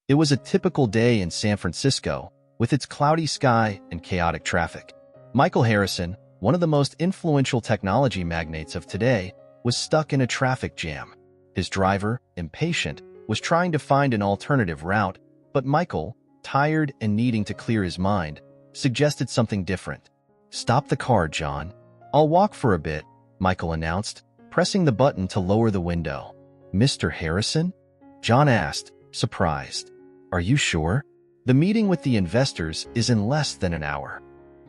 It was a typical day in San Francisco, with its cloudy sky and chaotic traffic. Michael Harrison, one of the most influential technology magnates of today, was stuck in a traffic jam. His driver, impatient, was trying to find an alternative route, but Michael, tired and needing to clear his mind, suggested something different. "Stop the car, John. I'll walk for a bit," Michael announced, pressing the button to lower the window. "Mr. Harrison?" John asked, surprised. "Are you sure? The meeting with the investors is in less than an hour."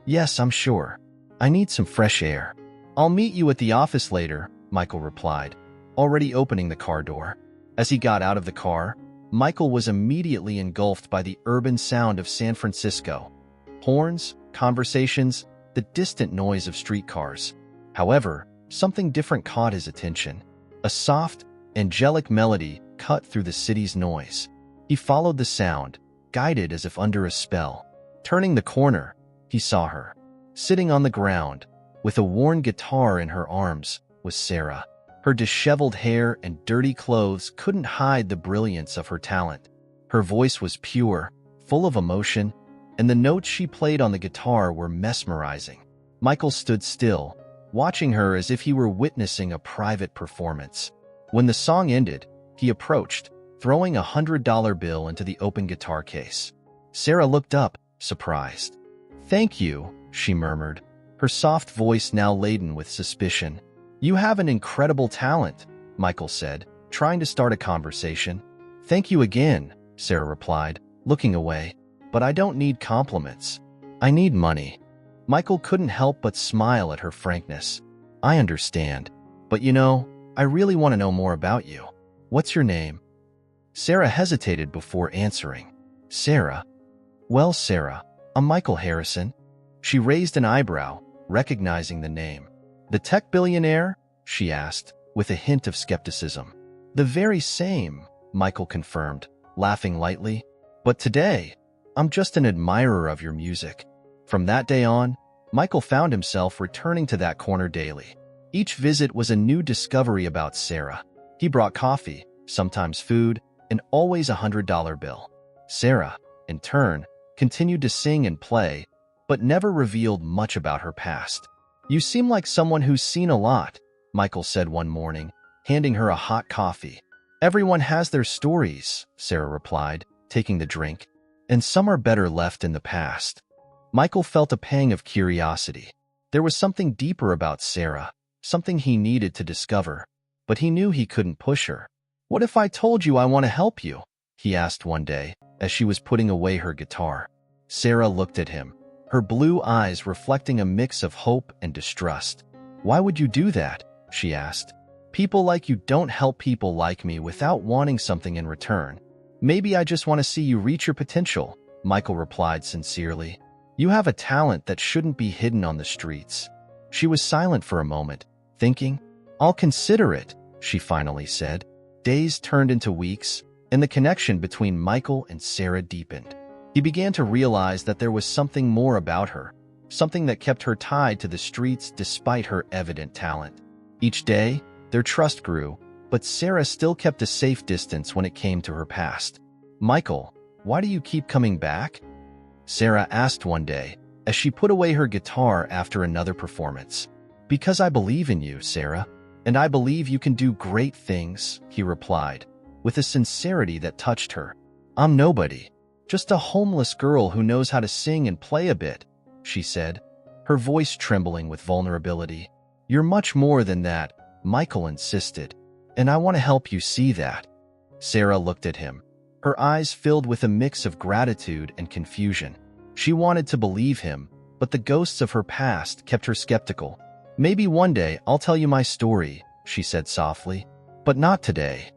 "Yes, I'm sure. I need some fresh air." "I'll meet you at the office later," Michael replied, already opening the car door. As he got out of the car, Michael was immediately engulfed by the urban sound of San Francisco. Horns, conversations, the distant noise of streetcars. However, something different caught his attention. A soft, angelic melody cut through the city's noise. He followed the sound, guided as if under a spell. Turning the corner, he saw her. Sitting on the ground, with a worn guitar in her arms, was Sarah. Her disheveled hair and dirty clothes couldn't hide the brilliance of her talent. Her voice was pure, full of emotion, and the notes she played on the guitar were mesmerizing. Michael stood still, watching her as if he were witnessing a private performance. When the song ended, he approached, throwing $100 bill into the open guitar case. Sarah looked up, surprised. "Thank you," she murmured, her soft voice now laden with suspicion. "You have an incredible talent," Michael said, trying to start a conversation. "Thank you again," Sarah replied, looking away. "But I don't need compliments. I need money." Michael couldn't help but smile at her frankness. "I understand. But I really want to know more about you. What's your name?" Sarah hesitated before answering. "Sarah? Well, Sarah, I'm Michael Harrison." She raised an eyebrow, recognizing the name. "The tech billionaire?" she asked, with a hint of skepticism. "The very same," Michael confirmed, laughing lightly. "But today, I'm just an admirer of your music." From that day on, Michael found himself returning to that corner daily. Each visit was a new discovery about Sarah. He brought coffee, sometimes food, and always $100 bill. Sarah, in turn, continued to sing and play, but never revealed much about her past. "You seem like someone who's seen a lot," Michael said one morning, handing her a hot coffee. "Everyone has their stories," Sarah replied, taking the drink, "and some are better left in the past." Michael felt a pang of curiosity. There was something deeper about Sarah, something he needed to discover, but he knew he couldn't push her. "What if I told you I want to help you?" he asked one day, as she was putting away her guitar. Sarah looked at him, her blue eyes reflecting a mix of hope and distrust. "Why would you do that?" she asked. "People like you don't help people like me without wanting something in return." "Maybe I just want to see you reach your potential," Michael replied sincerely. "You have a talent that shouldn't be hidden on the streets." She was silent for a moment, thinking. "I'll consider it," she finally said. Days turned into weeks, and the connection between Michael and Sarah deepened. He began to realize that there was something more about her, something that kept her tied to the streets despite her evident talent. Each day, their trust grew, but Sarah still kept a safe distance when it came to her past. "Michael, why do you keep coming back?" Sarah asked one day, as she put away her guitar after another performance. "Because I believe in you, Sarah, and I believe you can do great things," he replied, with a sincerity that touched her. "I'm nobody, just a homeless girl who knows how to sing and play a bit," she said, her voice trembling with vulnerability. "You're much more than that," Michael insisted, "and I want to help you see that." Sarah looked at him, her eyes filled with a mix of gratitude and confusion. She wanted to believe him, but the ghosts of her past kept her skeptical. "Maybe one day I'll tell you my story," she said softly, "but not today."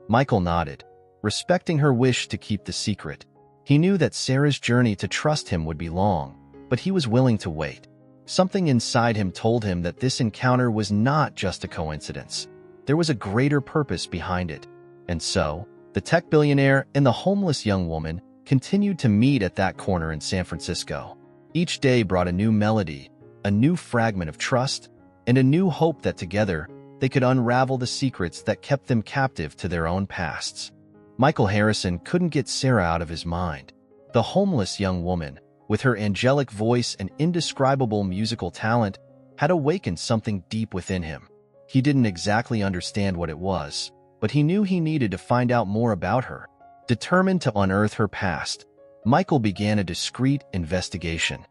Michael nodded, respecting her wish to keep the secret. He knew that Sarah's journey to trust him would be long, but he was willing to wait. Something inside him told him that this encounter was not just a coincidence. There was a greater purpose behind it. And so, the tech billionaire and the homeless young woman continued to meet at that corner in San Francisco. Each day brought a new melody, a new fragment of trust, and a new hope that together they could unravel the secrets that kept them captive to their own pasts. Michael Harrison couldn't get Sarah out of his mind. The homeless young woman, with her angelic voice and indescribable musical talent, had awakened something deep within him. He didn't exactly understand what it was, but he knew he needed to find out more about her. Determined to unearth her past, Michael began a discreet investigation.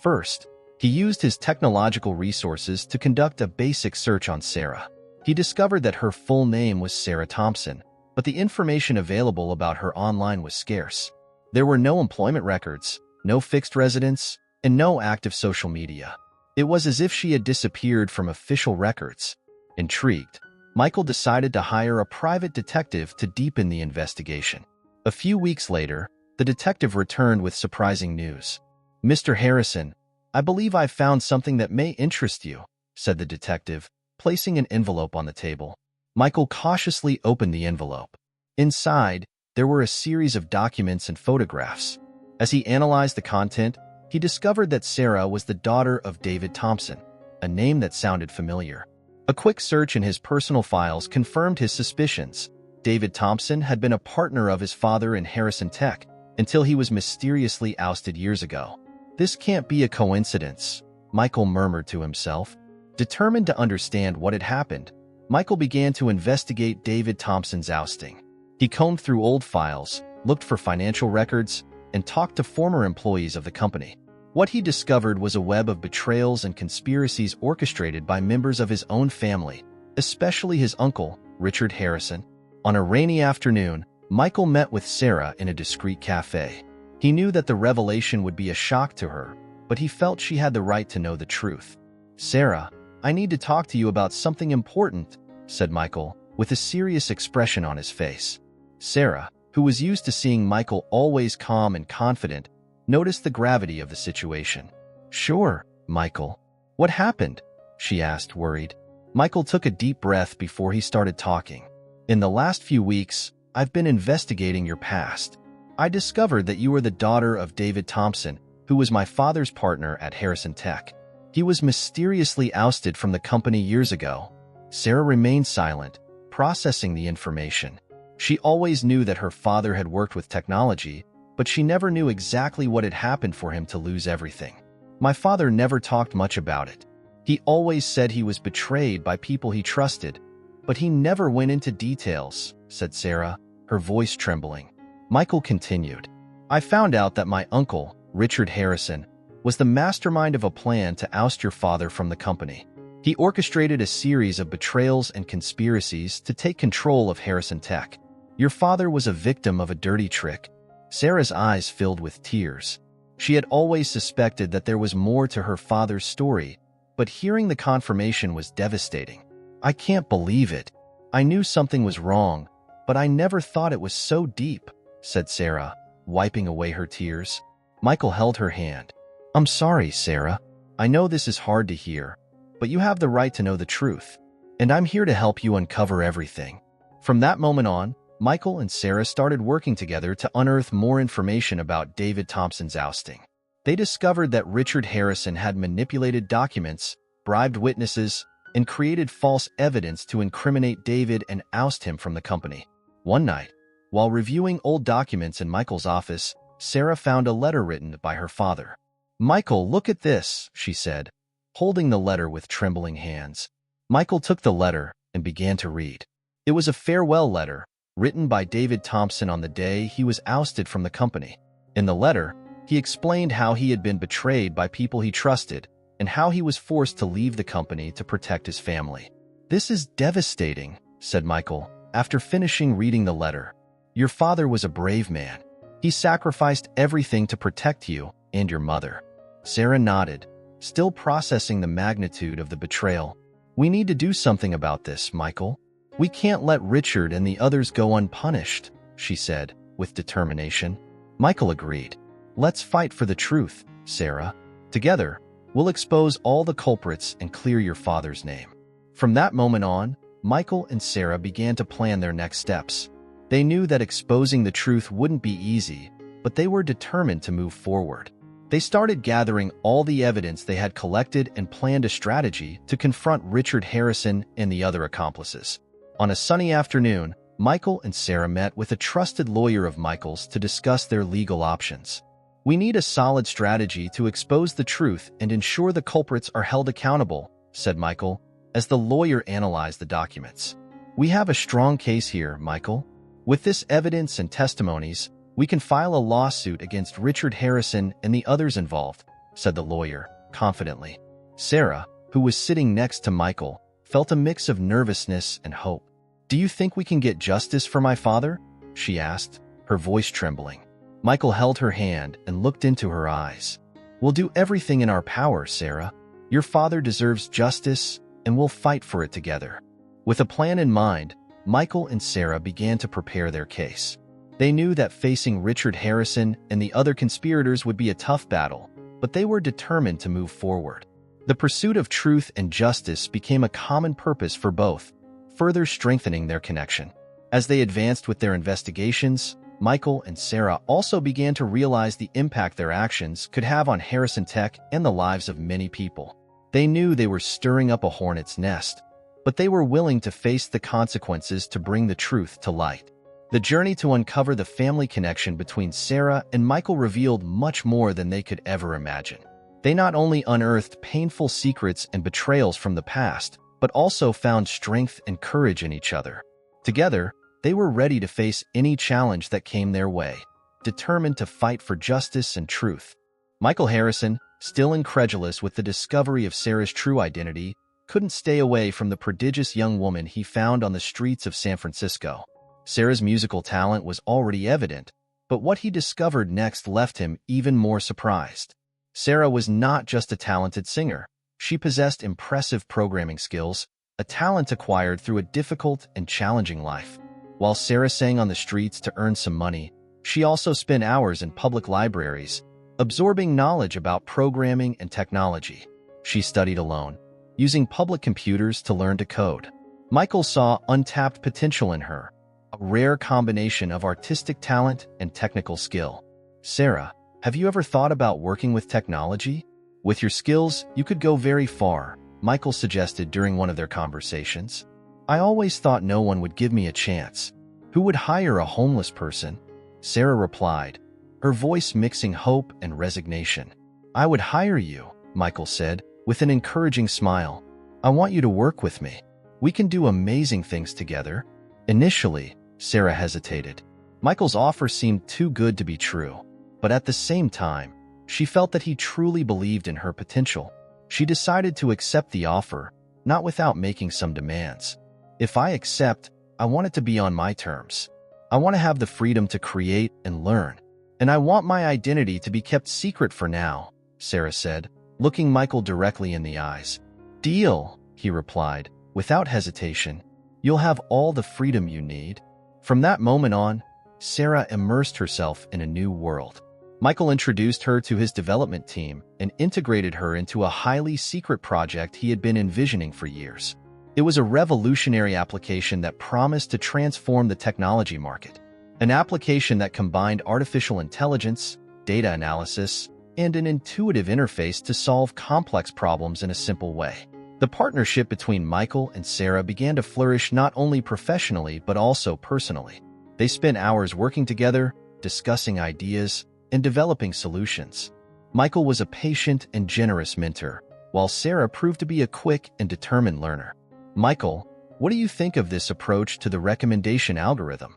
First, he used his technological resources to conduct a basic search on Sarah. He discovered that her full name was Sarah Thompson, but the information available about her online was scarce. There were no employment records, no fixed residence, and no active social media. It was as if she had disappeared from official records. Intrigued, Michael decided to hire a private detective to deepen the investigation. A few weeks later, the detective returned with surprising news. "Mr. Harrison, I believe I've found something that may interest you," said the detective, placing an envelope on the table. Michael cautiously opened the envelope. Inside, there were a series of documents and photographs. As he analyzed the content, he discovered that Sarah was the daughter of David Thompson, a name that sounded familiar. A quick search in his personal files confirmed his suspicions. David Thompson had been a partner of his father in Harrison Tech until he was mysteriously ousted years ago. "This can't be a coincidence," Michael murmured to himself. Determined to understand what had happened, Michael began to investigate David Thompson's ousting. He combed through old files, looked for financial records, and talked to former employees of the company. What he discovered was a web of betrayals and conspiracies orchestrated by members of his own family, especially his uncle, Richard Harrison. On a rainy afternoon, Michael met with Sarah in a discreet cafe. He knew that the revelation would be a shock to her, but he felt she had the right to know the truth. "Sarah, I need to talk to you about something important," said Michael, with a serious expression on his face. Sarah, who was used to seeing Michael always calm and confident, noticed the gravity of the situation. "Sure, Michael. What happened?" she asked, worried. Michael took a deep breath before he started talking. "In the last few weeks, I've been investigating your past. I discovered that you were the daughter of David Thompson, who was my father's partner at Harrison Tech. He was mysteriously ousted from the company years ago." Sarah remained silent, processing the information. She always knew that her father had worked with technology, but she never knew exactly what had happened for him to lose everything. "My father never talked much about it. He always said he was betrayed by people he trusted, but he never went into details," said Sarah, her voice trembling. Michael continued, "I found out that my uncle, Richard Harrison, was the mastermind of a plan to oust your father from the company. He orchestrated a series of betrayals and conspiracies to take control of Harrison Tech. Your father was a victim of a dirty trick." Sarah's eyes filled with tears. She had always suspected that there was more to her father's story, but hearing the confirmation was devastating. "I can't believe it. I knew something was wrong, but I never thought it was so deep," said Sarah, wiping away her tears. Michael held her hand. "I'm sorry, Sarah. I know this is hard to hear, but you have the right to know the truth, and I'm here to help you uncover everything." From that moment on, Michael and Sarah started working together to unearth more information about David Thompson's ousting. They discovered that Richard Harrison had manipulated documents, bribed witnesses, and created false evidence to incriminate David and oust him from the company. One night, while reviewing old documents in Michael's office, Sarah found a letter written by her father. "Michael, look at this," she said, holding the letter with trembling hands. Michael took the letter and began to read. It was a farewell letter, written by David Thompson on the day he was ousted from the company. In the letter, he explained how he had been betrayed by people he trusted and how he was forced to leave the company to protect his family. "This is devastating," said Michael, after finishing reading the letter. "Your father was a brave man. He sacrificed everything to protect you and your mother." Sarah nodded, still processing the magnitude of the betrayal. "We need to do something about this, Michael. We can't let Richard and the others go unpunished," she said, with determination. Michael agreed. "Let's fight for the truth, Sarah. Together, we'll expose all the culprits and clear your father's name." From that moment on, Michael and Sarah began to plan their next steps. They knew that exposing the truth wouldn't be easy, but they were determined to move forward. They started gathering all the evidence they had collected and planned a strategy to confront Richard Harrison and the other accomplices. On a sunny afternoon, Michael and Sarah met with a trusted lawyer of Michael's to discuss their legal options. "We need a solid strategy to expose the truth and ensure the culprits are held accountable," said Michael, as the lawyer analyzed the documents. "We have a strong case here, Michael. With this evidence and testimonies, we can file a lawsuit against Richard Harrison and the others involved," said the lawyer, confidently. Sarah, who was sitting next to Michael, felt a mix of nervousness and hope. "Do you think we can get justice for my father?" she asked, her voice trembling. Michael held her hand and looked into her eyes. "We'll do everything in our power, Sarah. Your father deserves justice, and we'll fight for it together." With a plan in mind, Michael and Sarah began to prepare their case. They knew that facing Richard Harrison and the other conspirators would be a tough battle, but they were determined to move forward. The pursuit of truth and justice became a common purpose for both, further strengthening their connection. As they advanced with their investigations, Michael and Sarah also began to realize the impact their actions could have on Harrison Tech and the lives of many people. They knew they were stirring up a hornet's nest, but they were willing to face the consequences to bring the truth to light. The journey to uncover the family connection between Sarah and Michael revealed much more than they could ever imagine. They not only unearthed painful secrets and betrayals from the past, but also found strength and courage in each other. Together, they were ready to face any challenge that came their way, determined to fight for justice and truth. Michael Harrison, still incredulous with the discovery of Sarah's true identity, couldn't stay away from the prodigious young woman he found on the streets of San Francisco. Sarah's musical talent was already evident, but what he discovered next left him even more surprised. Sarah was not just a talented singer. She possessed impressive programming skills, a talent acquired through a difficult and challenging life. While Sarah sang on the streets to earn some money, she also spent hours in public libraries, absorbing knowledge about programming and technology. She studied alone, using public computers to learn to code. Michael saw untapped potential in her, a rare combination of artistic talent and technical skill. "Sarah, have you ever thought about working with technology? With your skills, you could go very far," Michael suggested during one of their conversations. "I always thought no one would give me a chance. Who would hire a homeless person?" Sarah replied, her voice mixing hope and resignation. "I would hire you," Michael said, with an encouraging smile. "I want you to work with me. We can do amazing things together." Initially, Sarah hesitated. Michael's offer seemed too good to be true, but at the same time, she felt that he truly believed in her potential. She decided to accept the offer, not without making some demands. "If I accept, I want it to be on my terms. I want to have the freedom to create and learn, and I want my identity to be kept secret for now," Sarah said, looking Michael directly in the eyes. "Deal," he replied, without hesitation. "You'll have all the freedom you need." From that moment on, Sarah immersed herself in a new world. Michael introduced her to his development team and integrated her into a highly secret project he had been envisioning for years. It was a revolutionary application that promised to transform the technology market. An application that combined artificial intelligence, data analysis, and an intuitive interface to solve complex problems in a simple way. The partnership between Michael and Sarah began to flourish not only professionally but also personally. They spent hours working together, discussing ideas, and developing solutions. Michael was a patient and generous mentor, while Sarah proved to be a quick and determined learner. "Michael, what do you think of this approach to the recommendation algorithm?"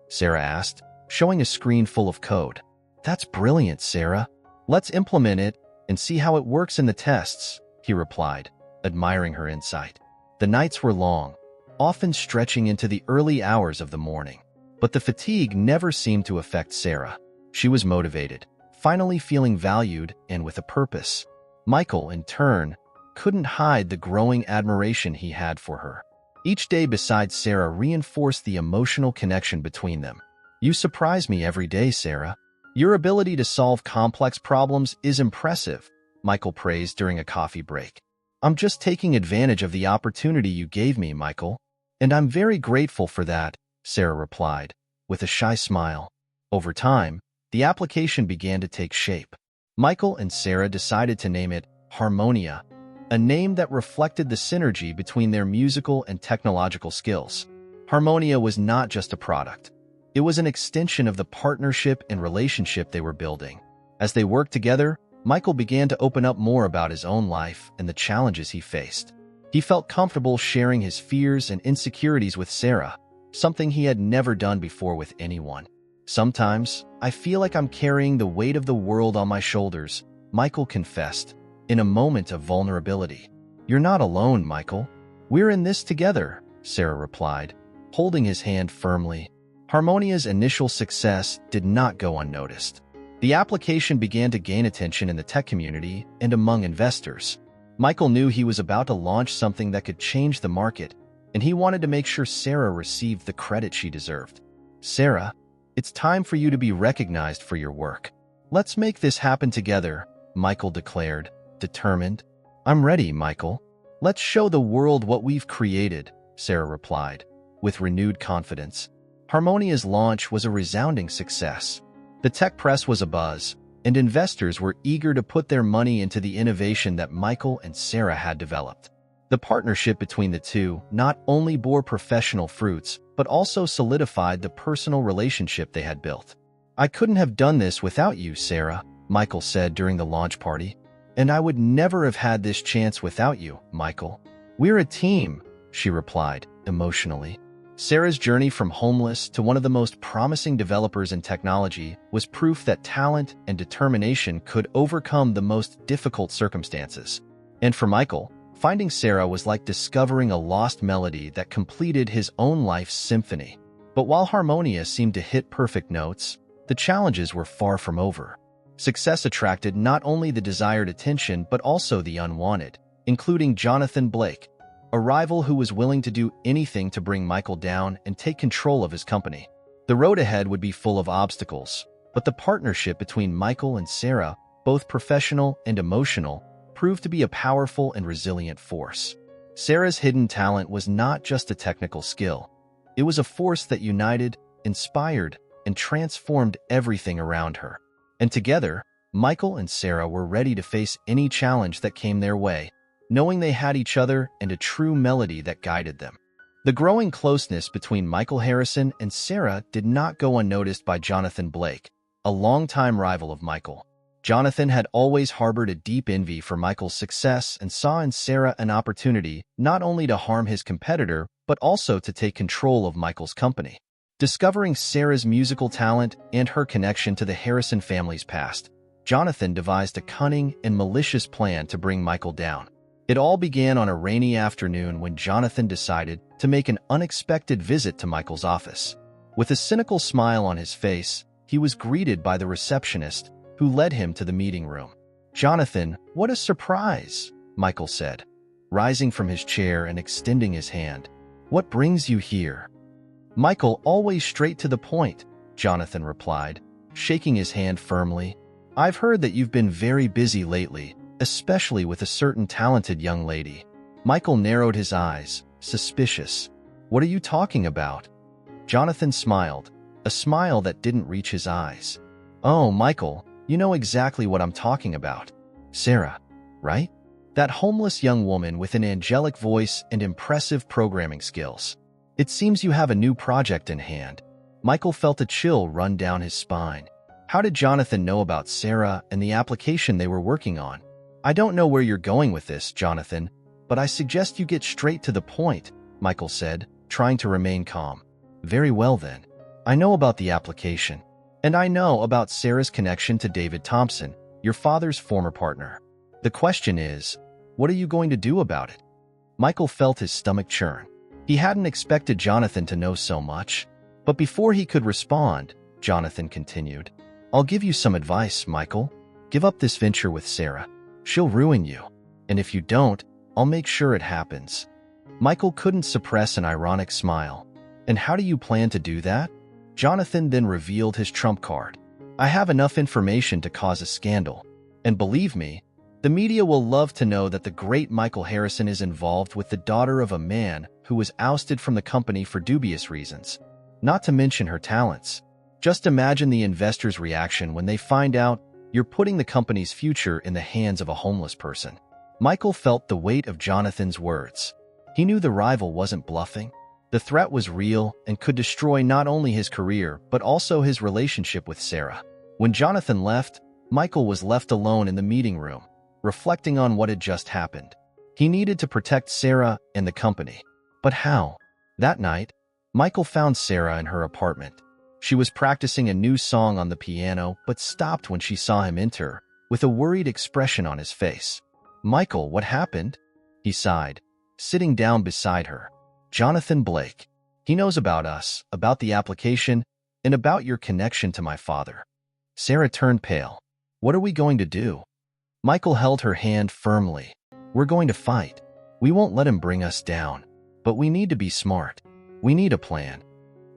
Sarah asked, showing a screen full of code. "That's brilliant, Sarah. Let's implement it and see how it works in the tests," he replied, admiring her insight. The nights were long, often stretching into the early hours of the morning. But the fatigue never seemed to affect Sarah. She was motivated, finally feeling valued and with a purpose. Michael, in turn, couldn't hide the growing admiration he had for her. Each day beside Sarah reinforced the emotional connection between them. "You surprise me every day, Sarah. Your ability to solve complex problems is impressive," Michael praised during a coffee break. "I'm just taking advantage of the opportunity you gave me, Michael, and I'm very grateful for that," Sarah replied, with a shy smile. Over time, the application began to take shape. Michael and Sarah decided to name it Harmonia, a name that reflected the synergy between their musical and technological skills. Harmonia was not just a product. It was an extension of the partnership and relationship they were building. As they worked together, Michael began to open up more about his own life and the challenges he faced. He felt comfortable sharing his fears and insecurities with Sarah, something he had never done before with anyone. "Sometimes, I feel like I'm carrying the weight of the world on my shoulders," Michael confessed, in a moment of vulnerability. "You're not alone, Michael. We're in this together," Sarah replied, holding his hand firmly. Harmonia's initial success did not go unnoticed. The application began to gain attention in the tech community and among investors. Michael knew he was about to launch something that could change the market, and he wanted to make sure Sarah received the credit she deserved. "Sarah, it's time for you to be recognized for your work. Let's make this happen together," Michael declared, determined. "I'm ready, Michael. Let's show the world what we've created," Sarah replied, with renewed confidence. Harmonia's launch was a resounding success. The tech press was abuzz, and investors were eager to put their money into the innovation that Michael and Sarah had developed. The partnership between the two not only bore professional fruits, but also solidified the personal relationship they had built. "I couldn't have done this without you, Sarah," Michael said during the launch party. "And I would never have had this chance without you, Michael. We're a team," she replied, emotionally. Sarah's journey from homeless to one of the most promising developers in technology was proof that talent and determination could overcome the most difficult circumstances. And for Michael, finding Sarah was like discovering a lost melody that completed his own life's symphony. But while Harmonia seemed to hit perfect notes, the challenges were far from over. Success attracted not only the desired attention but also the unwanted, including Jonathan Blake, a rival who was willing to do anything to bring Michael down and take control of his company. The road ahead would be full of obstacles, but the partnership between Michael and Sarah, both professional and emotional, proved to be a powerful and resilient force. Sarah's hidden talent was not just a technical skill. It was a force that united, inspired, and transformed everything around her. And together, Michael and Sarah were ready to face any challenge that came their way, knowing they had each other and a true melody that guided them. The growing closeness between Michael Harrison and Sarah did not go unnoticed by Jonathan Blake, a longtime rival of Michael. Jonathan had always harbored a deep envy for Michael's success and saw in Sarah an opportunity not only to harm his competitor, but also to take control of Michael's company. Discovering Sarah's musical talent and her connection to the Harrison family's past, Jonathan devised a cunning and malicious plan to bring Michael down. It all began on a rainy afternoon when Jonathan decided to make an unexpected visit to Michael's office. With a cynical smile on his face, he was greeted by the receptionist, who led him to the meeting room. "Jonathan, what a surprise," Michael said, rising from his chair and extending his hand. "What brings you here?" "Michael, always straight to the point," Jonathan replied, shaking his hand firmly. "I've heard that you've been very busy lately, especially with a certain talented young lady." Michael narrowed his eyes, suspicious. "What are you talking about?" Jonathan smiled, a smile that didn't reach his eyes. "Oh, Michael, you know exactly what I'm talking about. Sarah, right? That homeless young woman with an angelic voice and impressive programming skills. It seems you have a new project in hand." Michael felt a chill run down his spine. How did Jonathan know about Sarah and the application they were working on? "I don't know where you're going with this, Jonathan, but I suggest you get straight to the point," Michael said, trying to remain calm. "Very well then. I know about the application, and I know about Sarah's connection to David Thompson, your father's former partner. The question is, what are you going to do about it?" Michael felt his stomach churn. He hadn't expected Jonathan to know so much. But before he could respond, Jonathan continued, "I'll give you some advice, Michael. Give up this venture with Sarah. She'll ruin you. And if you don't, I'll make sure it happens." Michael couldn't suppress an ironic smile. "And how do you plan to do that?" Jonathan then revealed his trump card. "I have enough information to cause a scandal. And believe me, the media will love to know that the great Michael Harrison is involved with the daughter of a man who was ousted from the company for dubious reasons. Not to mention her talents. Just imagine the investors' reaction when they find out you're putting the company's future in the hands of a homeless person." Michael felt the weight of Jonathan's words. He knew the rival wasn't bluffing. The threat was real and could destroy not only his career but also his relationship with Sarah. When Jonathan left, Michael was left alone in the meeting room, reflecting on what had just happened. He needed to protect Sarah and the company. But how? That night, Michael found Sarah in her apartment. She was practicing a new song on the piano but stopped when she saw him enter, with a worried expression on his face. "Michael, what happened?" he sighed, sitting down beside her. "Jonathan Blake. He knows about us, about the application, and about your connection to my father." Sarah turned pale. "What are we going to do?" Michael held her hand firmly. "We're going to fight. We won't let him bring us down. But we need to be smart. We need a plan."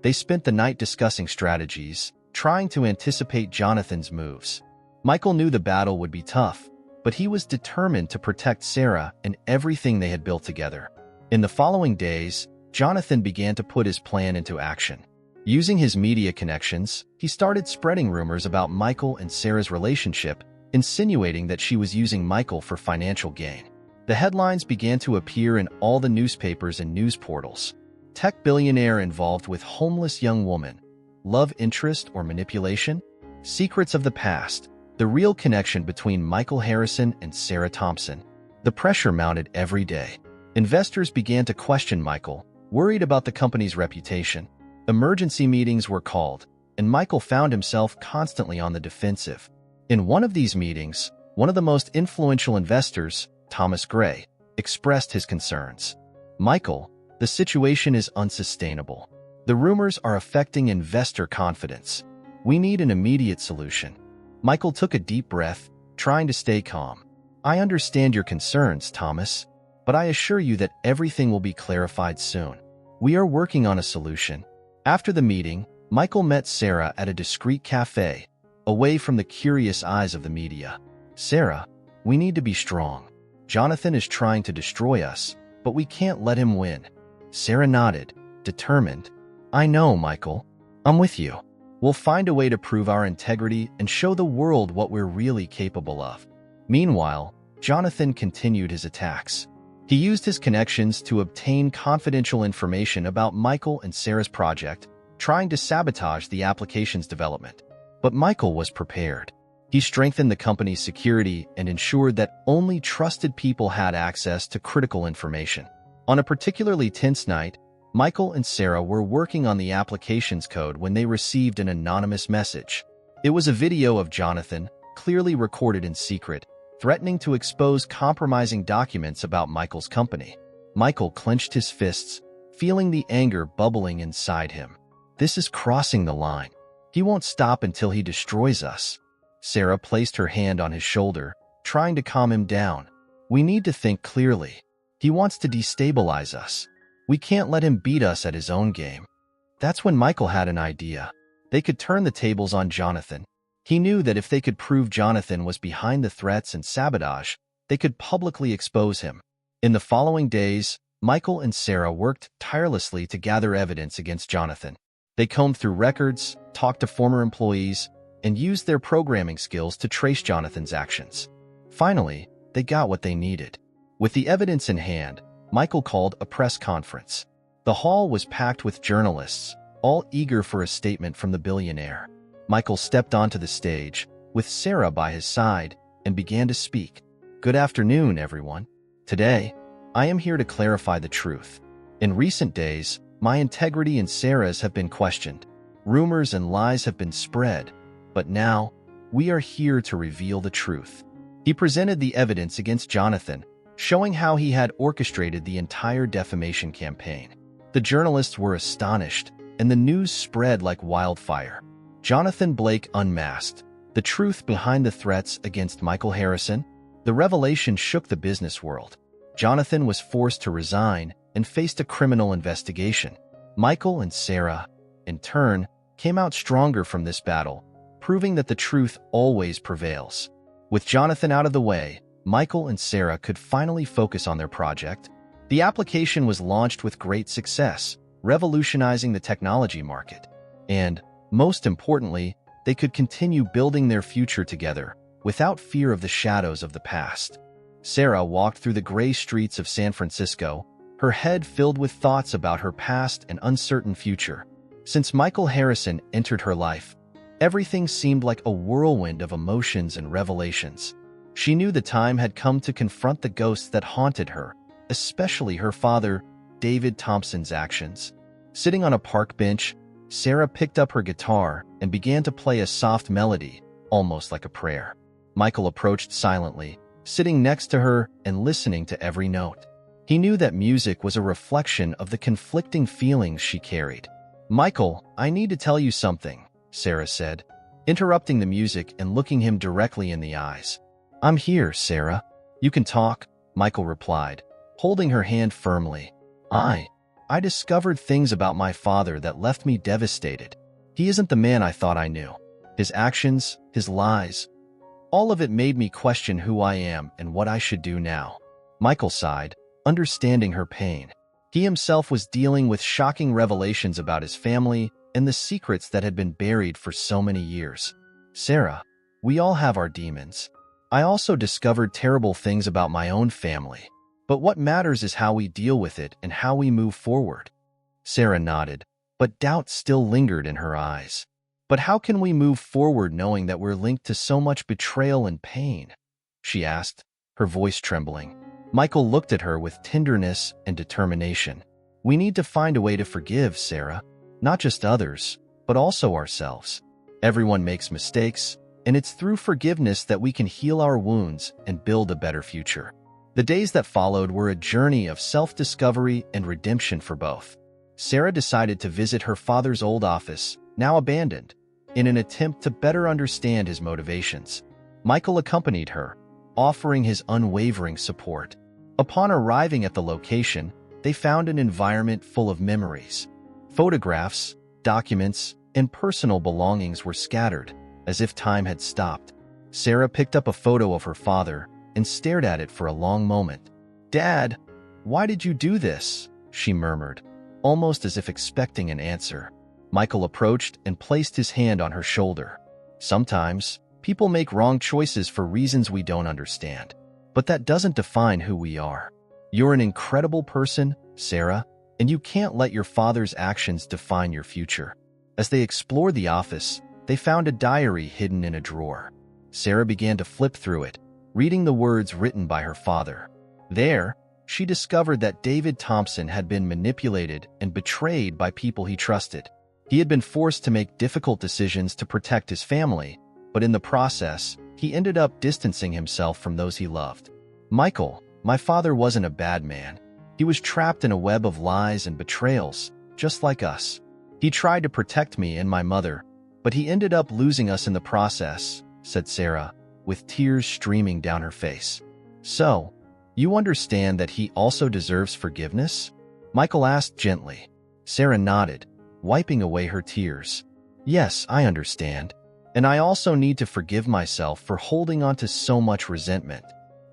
They spent the night discussing strategies, trying to anticipate Jonathan's moves. Michael knew the battle would be tough, but he was determined to protect Sarah and everything they had built together. In the following days, Jonathan began to put his plan into action. Using his media connections, he started spreading rumors about Michael and Sarah's relationship, insinuating that she was using Michael for financial gain. The headlines began to appear in all the newspapers and news portals. Tech billionaire involved with homeless young woman. Love interest or manipulation? Secrets of the past. The real connection between Michael Harrison and Sarah Thompson. The pressure mounted every day. Investors began to question Michael, worried about the company's reputation. Emergency meetings were called, and Michael found himself constantly on the defensive. In one of these meetings, one of the most influential investors, Thomas Gray, expressed his concerns. "Michael, the situation is unsustainable. The rumors are affecting investor confidence. We need an immediate solution." Michael took a deep breath, trying to stay calm. "I understand your concerns, Thomas, but I assure you that everything will be clarified soon. We are working on a solution." After the meeting, Michael met Sarah at a discreet cafe, away from the curious eyes of the media. "Sarah, we need to be strong. Jonathan is trying to destroy us, but we can't let him win." Sarah nodded, determined. "I know, Michael. I'm with you. We'll find a way to prove our integrity and show the world what we're really capable of." Meanwhile, Jonathan continued his attacks. He used his connections to obtain confidential information about Michael and Sarah's project, trying to sabotage the application's development. But Michael was prepared. He strengthened the company's security and ensured that only trusted people had access to critical information. On a particularly tense night, Michael and Sarah were working on the application's code when they received an anonymous message. It was a video of Jonathan, clearly recorded in secret, threatening to expose compromising documents about Michael's company. Michael clenched his fists, feeling the anger bubbling inside him. "This is crossing the line. He won't stop until he destroys us." Sarah placed her hand on his shoulder, trying to calm him down. "We need to think clearly. He wants to destabilize us. We can't let him beat us at his own game." That's when Michael had an idea. They could turn the tables on Jonathan. He knew that if they could prove Jonathan was behind the threats and sabotage, they could publicly expose him. In the following days, Michael and Sarah worked tirelessly to gather evidence against Jonathan. They combed through records, talked to former employees, and used their programming skills to trace Jonathan's actions. Finally, they got what they needed. With the evidence in hand, Michael called a press conference. The hall was packed with journalists, all eager for a statement from the billionaire. Michael stepped onto the stage, with Sarah by his side, and began to speak. "Good afternoon, everyone. Today, I am here to clarify the truth. In recent days, my integrity and Sarah's have been questioned. Rumors and lies have been spread, but now, we are here to reveal the truth." He presented the evidence against Jonathan, showing how he had orchestrated the entire defamation campaign. The journalists were astonished, and the news spread like wildfire. Jonathan Blake unmasked. The truth behind the threats against Michael Harrison. The revelation shook the business world. Jonathan was forced to resign and faced a criminal investigation. Michael and Sarah, in turn, came out stronger from this battle, proving that the truth always prevails. With Jonathan out of the way, Michael and Sarah could finally focus on their project. The application was launched with great success, revolutionizing the technology market. And, most importantly, they could continue building their future together, without fear of the shadows of the past. Sarah walked through the gray streets of San Francisco, her head filled with thoughts about her past and uncertain future. Since Michael Harrison entered her life, everything seemed like a whirlwind of emotions and revelations. She knew the time had come to confront the ghosts that haunted her, especially her father, David Thompson's actions. Sitting on a park bench, Sarah picked up her guitar and began to play a soft melody, almost like a prayer. Michael approached silently, sitting next to her and listening to every note. He knew that music was a reflection of the conflicting feelings she carried. "Michael, I need to tell you something," Sarah said, interrupting the music and looking him directly in the eyes. "I'm here, Sarah. You can talk," Michael replied, holding her hand firmly. I discovered things about my father that left me devastated. He isn't the man I thought I knew. His actions, his lies, all of it made me question who I am and what I should do now." Michael sighed, understanding her pain. He himself was dealing with shocking revelations about his family and the secrets that had been buried for so many years. "Sarah, we all have our demons. I also discovered terrible things about my own family. But what matters is how we deal with it and how we move forward." Sarah nodded, but doubt still lingered in her eyes. "But how can we move forward knowing that we're linked to so much betrayal and pain?" she asked, her voice trembling. Michael looked at her with tenderness and determination. "We need to find a way to forgive, Sarah. Not just others, but also ourselves. Everyone makes mistakes, and it's through forgiveness that we can heal our wounds and build a better future." The days that followed were a journey of self-discovery and redemption for both. Sarah decided to visit her father's old office, now abandoned, in an attempt to better understand his motivations. Michael accompanied her, offering his unwavering support. Upon arriving at the location, they found an environment full of memories. Photographs, documents, and personal belongings were scattered, as if time had stopped. Sarah picked up a photo of her father and stared at it for a long moment. "Dad, why did you do this?" she murmured, almost as if expecting an answer. Michael approached and placed his hand on her shoulder. "Sometimes, people make wrong choices for reasons we don't understand, but that doesn't define who we are. You're an incredible person, Sarah, and you can't let your father's actions define your future." As they explored the office, they found a diary hidden in a drawer. Sarah began to flip through it, reading the words written by her father. There, she discovered that David Thompson had been manipulated and betrayed by people he trusted. He had been forced to make difficult decisions to protect his family, but in the process, he ended up distancing himself from those he loved. "Michael, my father wasn't a bad man. He was trapped in a web of lies and betrayals, just like us. He tried to protect me and my mother, but he ended up losing us in the process," said Sarah, with tears streaming down her face. "So, you understand that he also deserves forgiveness?" Michael asked gently. Sarah nodded, wiping away her tears. "Yes, I understand. And I also need to forgive myself for holding on to so much resentment."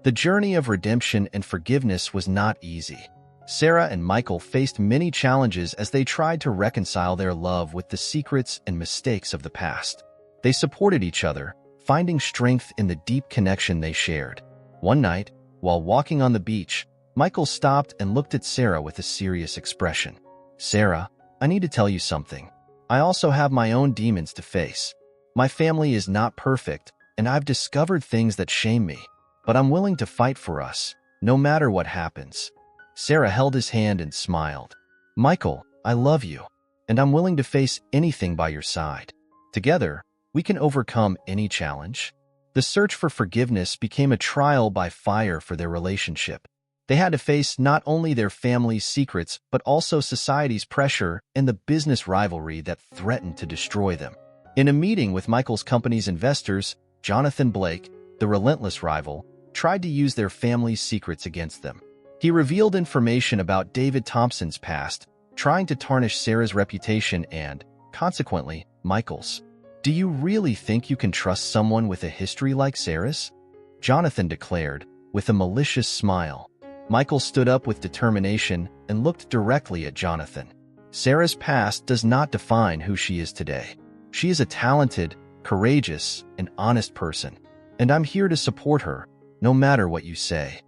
The journey of redemption and forgiveness was not easy. Sarah and Michael faced many challenges as they tried to reconcile their love with the secrets and mistakes of the past. They supported each other, finding strength in the deep connection they shared. One night, while walking on the beach, Michael stopped and looked at Sarah with a serious expression. "Sarah, I need to tell you something. I also have my own demons to face. My family is not perfect, and I've discovered things that shame me, but I'm willing to fight for us, no matter what happens." Sarah held his hand and smiled. "Michael, I love you, and I'm willing to face anything by your side. Together, we can overcome any challenge." The search for forgiveness became a trial by fire for their relationship. They had to face not only their family's secrets, but also society's pressure and the business rivalry that threatened to destroy them. In a meeting with Michael's company's investors, Jonathan Blake, the relentless rival, tried to use their family's secrets against them. He revealed information about David Thompson's past, trying to tarnish Sarah's reputation and, consequently, Michael's. "Do you really think you can trust someone with a history like Sarah's?" Jonathan declared, with a malicious smile. Michael stood up with determination and looked directly at Jonathan. "Sarah's past does not define who she is today. She is a talented, courageous, and honest person, and I'm here to support her, no matter what you say."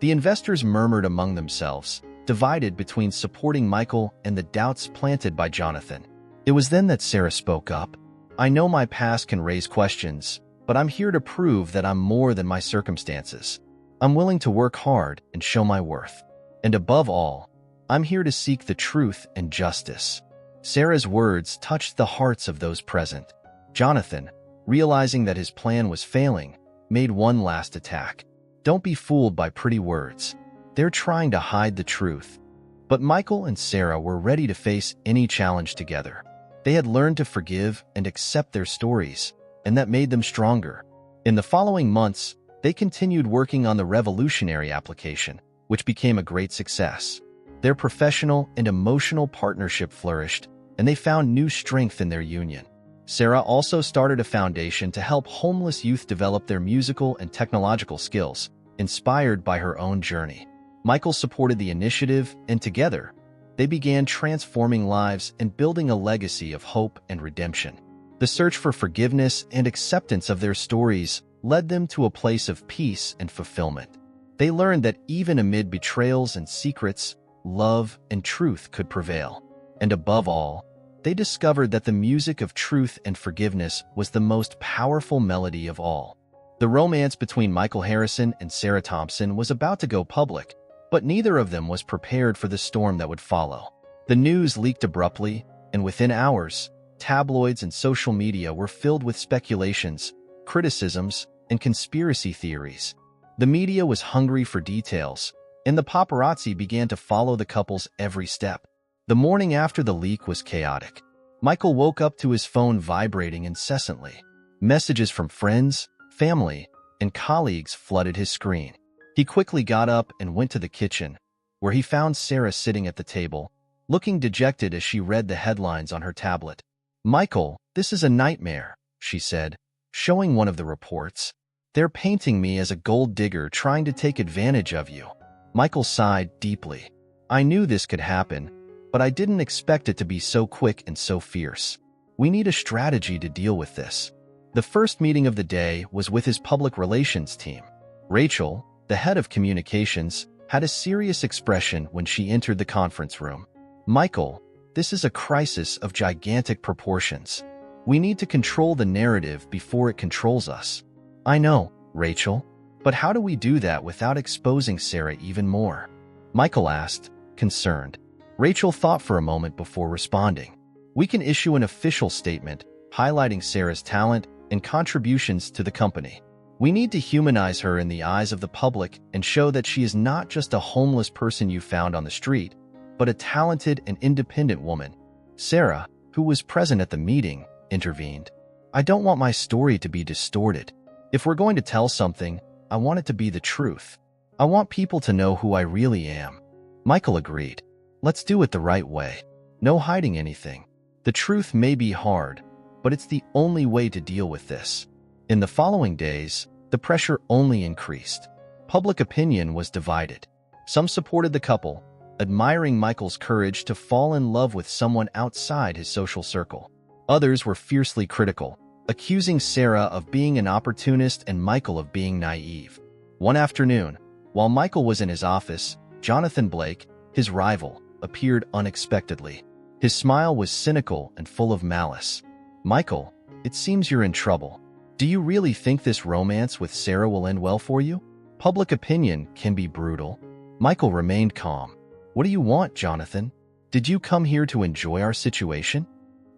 The investors murmured among themselves, divided between supporting Michael and the doubts planted by Jonathan. It was then that Sarah spoke up. "I know my past can raise questions, but I'm here to prove that I'm more than my circumstances. I'm willing to work hard and show my worth. And above all, I'm here to seek the truth and justice." Sarah's words touched the hearts of those present. Jonathan, realizing that his plan was failing, made one last attack. "Don't be fooled by pretty words. They're trying to hide the truth." But Michael and Sarah were ready to face any challenge together. They had learned to forgive and accept their stories, and that made them stronger. In the following months, they continued working on the revolutionary application, which became a great success. Their professional and emotional partnership flourished, and they found new strength in their union. Sarah also started a foundation to help homeless youth develop their musical and technological skills, inspired by her own journey. Michael supported the initiative, and together, they began transforming lives and building a legacy of hope and redemption. The search for forgiveness and acceptance of their stories led them to a place of peace and fulfillment. They learned that even amid betrayals and secrets, love and truth could prevail. And above all, they discovered that the music of truth and forgiveness was the most powerful melody of all. The romance between Michael Harrison and Sarah Thompson was about to go public, but neither of them was prepared for the storm that would follow. The news leaked abruptly, and within hours, tabloids and social media were filled with speculations, criticisms, and conspiracy theories. The media was hungry for details, and the paparazzi began to follow the couple's every step. The morning after the leak was chaotic. Michael woke up to his phone vibrating incessantly. Messages from friends, family, and colleagues flooded his screen. He quickly got up and went to the kitchen, where he found Sarah sitting at the table, looking dejected as she read the headlines on her tablet. "Michael, this is a nightmare," she said, showing one of the reports. "They're painting me as a gold digger trying to take advantage of you." Michael sighed deeply. "I knew this could happen, but I didn't expect it to be so quick and so fierce. We need a strategy to deal with this." The first meeting of the day was with his public relations team. Rachel, the head of communications, had a serious expression when she entered the conference room. "Michael, this is a crisis of gigantic proportions. We need to control the narrative before it controls us." "I know, Rachel, but how do we do that without exposing Sarah even more?" Michael asked, concerned. Rachel thought for a moment before responding. "We can issue an official statement highlighting Sarah's talent and contributions to the company. We need to humanize her in the eyes of the public and show that she is not just a homeless person you found on the street, but a talented and independent woman." Sarah, who was present at the meeting, intervened. "I don't want my story to be distorted. If we're going to tell something, I want it to be the truth. I want people to know who I really am." Michael agreed. "Let's do it the right way. No hiding anything. The truth may be hard, but it's the only way to deal with this." In the following days, the pressure only increased. Public opinion was divided. Some supported the couple, admiring Michael's courage to fall in love with someone outside his social circle. Others were fiercely critical, accusing Sarah of being an opportunist and Michael of being naive. One afternoon, while Michael was in his office, Jonathan Blake, his rival, appeared unexpectedly. His smile was cynical and full of malice. "Michael, it seems you're in trouble. Do you really think this romance with Sarah will end well for you? Public opinion can be brutal." Michael remained calm. "What do you want, Jonathan? Did you come here to enjoy our situation?"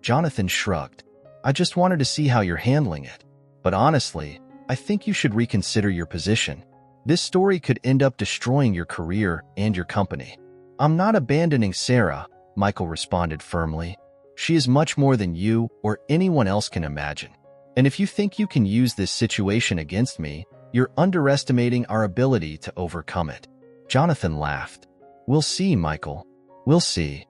Jonathan shrugged. "I just wanted to see how you're handling it. But honestly, I think you should reconsider your position. This story could end up destroying your career and your company." "I'm not abandoning Sarah," Michael responded firmly. "She is much more than you or anyone else can imagine. And if you think you can use this situation against me, you're underestimating our ability to overcome it." Jonathan laughed. "We'll see, Michael. We'll see."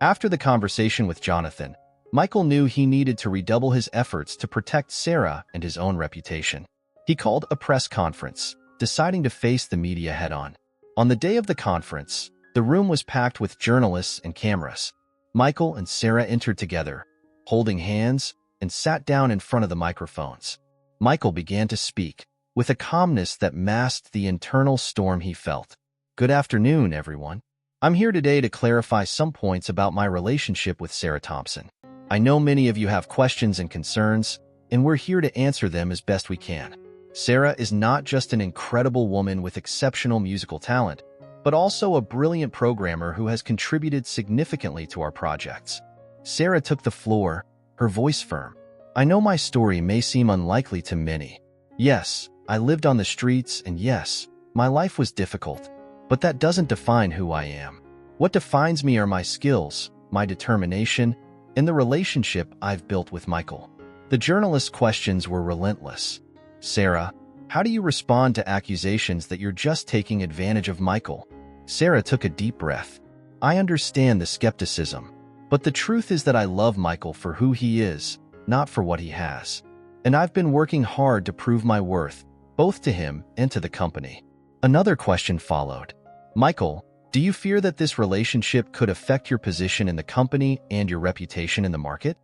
After the conversation with Jonathan, Michael knew he needed to redouble his efforts to protect Sarah and his own reputation. He called a press conference, deciding to face the media head-on. On the day of the conference, the room was packed with journalists and cameras. Michael and Sarah entered together, holding hands, and sat down in front of the microphones. Michael began to speak, with a calmness that masked the internal storm he felt. "Good afternoon, everyone. I'm here today to clarify some points about my relationship with Sarah Thompson. I know many of you have questions and concerns, and we're here to answer them as best we can. Sarah is not just an incredible woman with exceptional musical talent, but also a brilliant programmer who has contributed significantly to our projects. Sarah took the floor, her voice firm. I know my story may seem unlikely to many. Yes, I lived on the streets, and yes, my life was difficult, but that doesn't define who I am. What defines me are my skills, my determination, and the relationship I've built with Michael. The journalist's questions were relentless. Sarah, how do you respond to accusations that you're just taking advantage of Michael? Sarah took a deep breath. I understand the skepticism, but the truth is that I love Michael for who he is, not for what he has. And I've been working hard to prove my worth, both to him and to the company. Another question followed. Michael, do you fear that this relationship could affect your position in the company and your reputation in the market?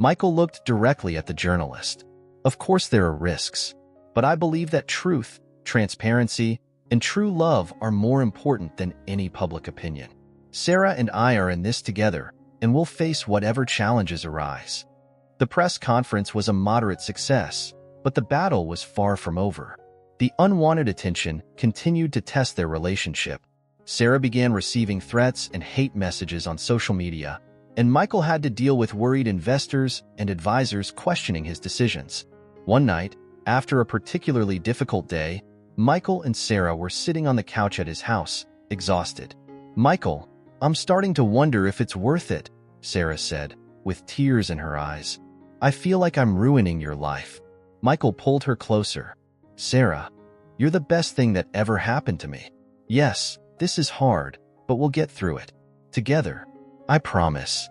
Michael looked directly at the journalist. Of course there are risks, but I believe that truth, transparency, and true love are more important than any public opinion. Sarah and I are in this together, and we'll face whatever challenges arise. The press conference was a moderate success, but the battle was far from over. The unwanted attention continued to test their relationship. Sarah began receiving threats and hate messages on social media, and Michael had to deal with worried investors and advisors questioning his decisions. One night, after a particularly difficult day, Michael and Sarah were sitting on the couch at his house, exhausted. "Michael, I'm starting to wonder if it's worth it," Sarah said, with tears in her eyes. "I feel like I'm ruining your life." Michael pulled her closer. "Sarah, you're the best thing that ever happened to me. Yes, this is hard, but we'll get through it. Together. I promise."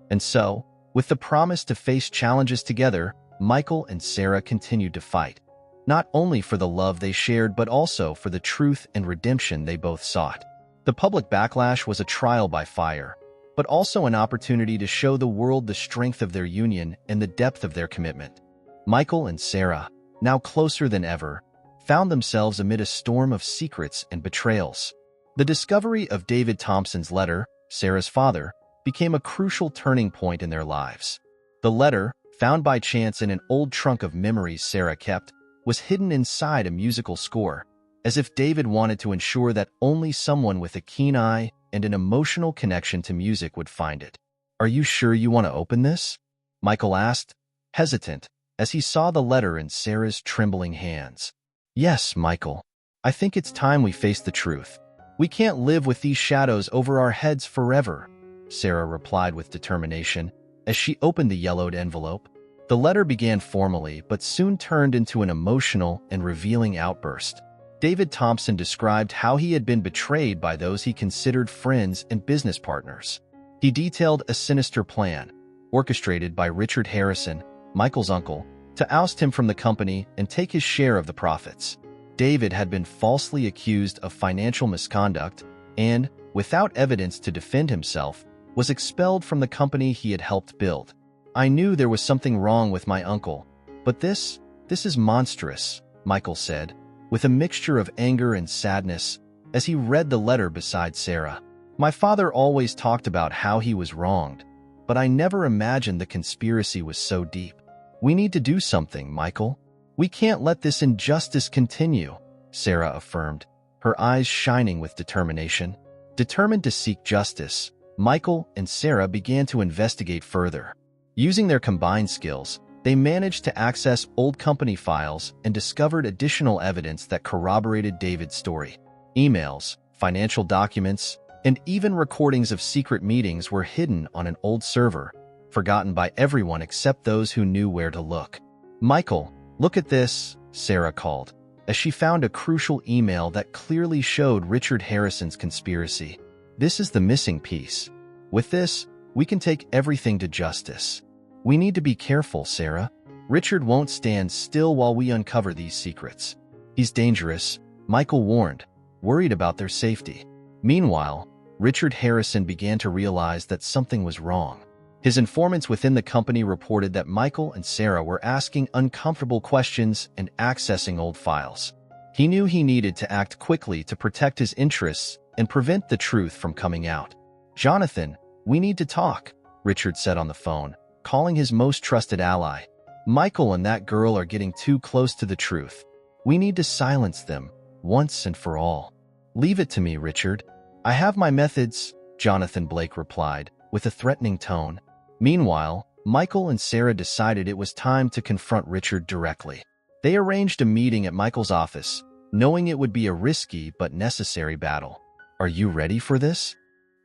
And so, with the promise to face challenges together, Michael and Sarah continued to fight, not only for the love they shared but also for the truth and redemption they both sought. The public backlash was a trial by fire, but also an opportunity to show the world the strength of their union and the depth of their commitment. Michael and Sarah, now closer than ever, found themselves amid a storm of secrets and betrayals. The discovery of David Thompson's letter, Sarah's father, became a crucial turning point in their lives. The letter, found by chance in an old trunk of memories Sarah kept, was hidden inside a musical score, as if David wanted to ensure that only someone with a keen eye and an emotional connection to music would find it. "Are you sure you want to open this?" Michael asked, hesitant, as he saw the letter in Sarah's trembling hands. "Yes, Michael. I think it's time we face the truth. We can't live with these shadows over our heads forever," Sarah replied with determination as she opened the yellowed envelope. The letter began formally but soon turned into an emotional and revealing outburst. David Thompson described how he had been betrayed by those he considered friends and business partners. He detailed a sinister plan, orchestrated by Richard Harrison, Michael's uncle, to oust him from the company and take his share of the profits. David had been falsely accused of financial misconduct and, without evidence to defend himself, was expelled from the company he had helped build. "I knew there was something wrong with my uncle, but this is monstrous," Michael said, with a mixture of anger and sadness, as he read the letter beside Sarah. "My father always talked about how he was wronged, but I never imagined the conspiracy was so deep. We need to do something, Michael. We can't let this injustice continue," Sarah affirmed, her eyes shining with determination. Determined to seek justice, Michael and Sarah began to investigate further. Using their combined skills, they managed to access old company files and discovered additional evidence that corroborated David's story. Emails, financial documents, and even recordings of secret meetings were hidden on an old server, forgotten by everyone except those who knew where to look. "Michael, look at this," Sarah called, as she found a crucial email that clearly showed Richard Harrison's conspiracy. "This is the missing piece. With this, we can take everything to justice. We need to be careful, Sarah. Richard won't stand still while we uncover these secrets. He's dangerous," Michael warned, worried about their safety. Meanwhile, Richard Harrison began to realize that something was wrong. His informants within the company reported that Michael and Sarah were asking uncomfortable questions and accessing old files. He knew he needed to act quickly to protect his interests and prevent the truth from coming out. "Jonathan, we need to talk," Richard said on the phone, calling his most trusted ally. "Michael and that girl are getting too close to the truth. We need to silence them, once and for all." "Leave it to me, Richard. I have my methods," Jonathan Blake replied, with a threatening tone. Meanwhile, Michael and Sarah decided it was time to confront Richard directly. They arranged a meeting at Michael's office, knowing it would be a risky but necessary battle. "Are you ready for this?"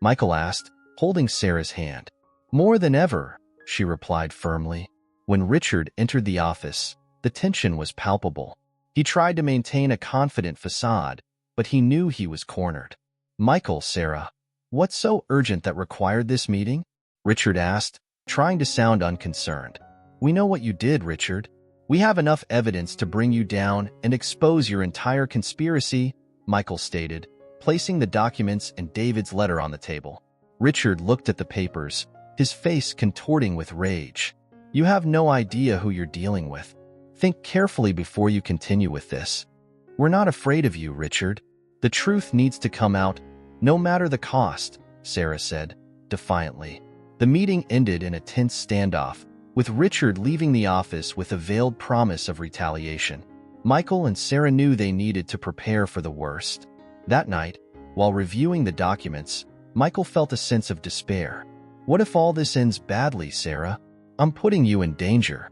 Michael asked, holding Sarah's hand. "More than ever," she replied firmly. When Richard entered the office, the tension was palpable. He tried to maintain a confident facade, but he knew he was cornered. "Michael, Sarah, what's so urgent that required this meeting?" Richard asked, trying to sound unconcerned. "We know what you did, Richard. We have enough evidence to bring you down and expose your entire conspiracy," Michael stated, placing the documents and David's letter on the table. Richard looked at the papers, his face contorting with rage. "You have no idea who you're dealing with. Think carefully before you continue with this." "We're not afraid of you, Richard. The truth needs to come out, no matter the cost," Sarah said, defiantly. The meeting ended in a tense standoff, with Richard leaving the office with a veiled promise of retaliation. Michael and Sarah knew they needed to prepare for the worst. That night, while reviewing the documents, Michael felt a sense of despair. "What if all this ends badly, Sarah? I'm putting you in danger."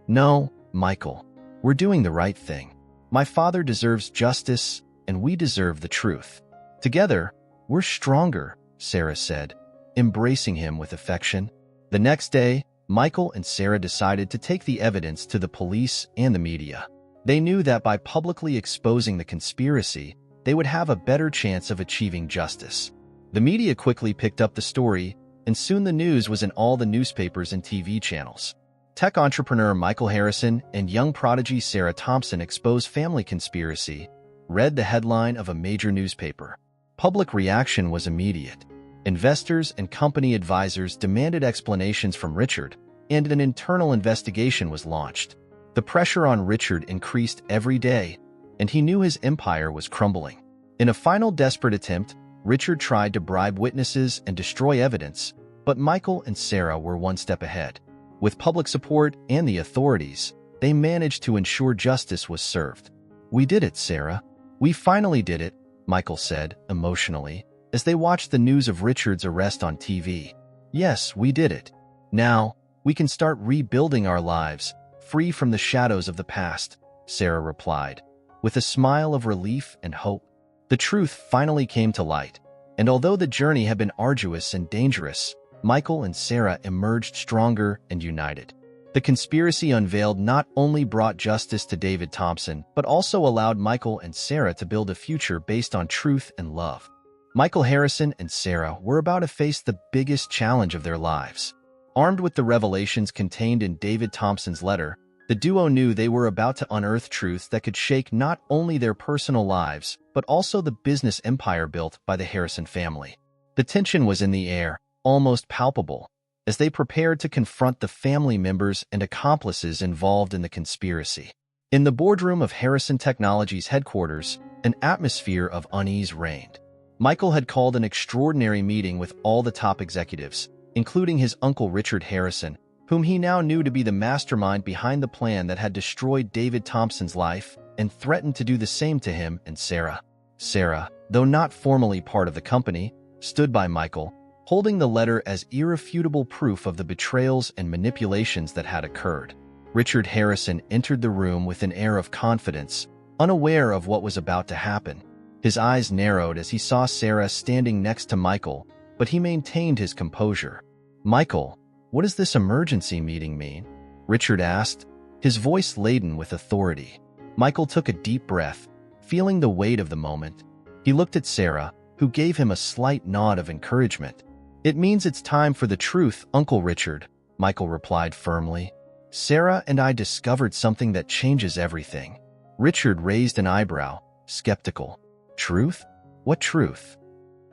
"No, Michael. We're doing the right thing. My father deserves justice, and we deserve the truth. Together, we're stronger," Sarah said, embracing him with affection. The next day, Michael and Sarah decided to take the evidence to the police and the media. They knew that by publicly exposing the conspiracy, they would have a better chance of achieving justice. The media quickly picked up the story, and soon the news was in all the newspapers and TV channels. Tech entrepreneur Michael Harrison and young prodigy Sarah Thompson expose family conspiracy, read the headline of a major newspaper. Public reaction was immediate. Investors and company advisors demanded explanations from Richard, and an internal investigation was launched. The pressure on Richard increased every day, and he knew his empire was crumbling. In a final desperate attempt, Richard tried to bribe witnesses and destroy evidence, but Michael and Sarah were one step ahead. With public support and the authorities, they managed to ensure justice was served. "We did it, Sarah. We finally did it," Michael said, emotionally, as they watched the news of Richard's arrest on TV. "Yes, we did it. Now, we can start rebuilding our lives, free from the shadows of the past," Sarah replied, with a smile of relief and hope. The truth finally came to light, and although the journey had been arduous and dangerous, Michael and Sarah emerged stronger and united. The conspiracy unveiled not only brought justice to David Thompson, but also allowed Michael and Sarah to build a future based on truth and love. Michael Harrison and Sarah were about to face the biggest challenge of their lives. Armed with the revelations contained in David Thompson's letter, the duo knew they were about to unearth truths that could shake not only their personal lives, but also the business empire built by the Harrison family. The tension was in the air, almost palpable, as they prepared to confront the family members and accomplices involved in the conspiracy. In the boardroom of Harrison Technologies headquarters, an atmosphere of unease reigned. Michael had called an extraordinary meeting with all the top executives, including his uncle Richard Harrison, whom he now knew to be the mastermind behind the plan that had destroyed David Thompson's life and threatened to do the same to him and Sarah. Sarah, though not formally part of the company, stood by Michael, holding the letter as irrefutable proof of the betrayals and manipulations that had occurred. Richard Harrison entered the room with an air of confidence, unaware of what was about to happen. His eyes narrowed as he saw Sarah standing next to Michael, but he maintained his composure. "Michael, what does this emergency meeting mean?" Richard asked, his voice laden with authority. Michael took a deep breath, feeling the weight of the moment. He looked at Sarah, who gave him a slight nod of encouragement. "It means it's time for the truth, Uncle Richard," Michael replied firmly. "Sarah and I discovered something that changes everything." Richard raised an eyebrow, skeptical. "Truth? What truth?"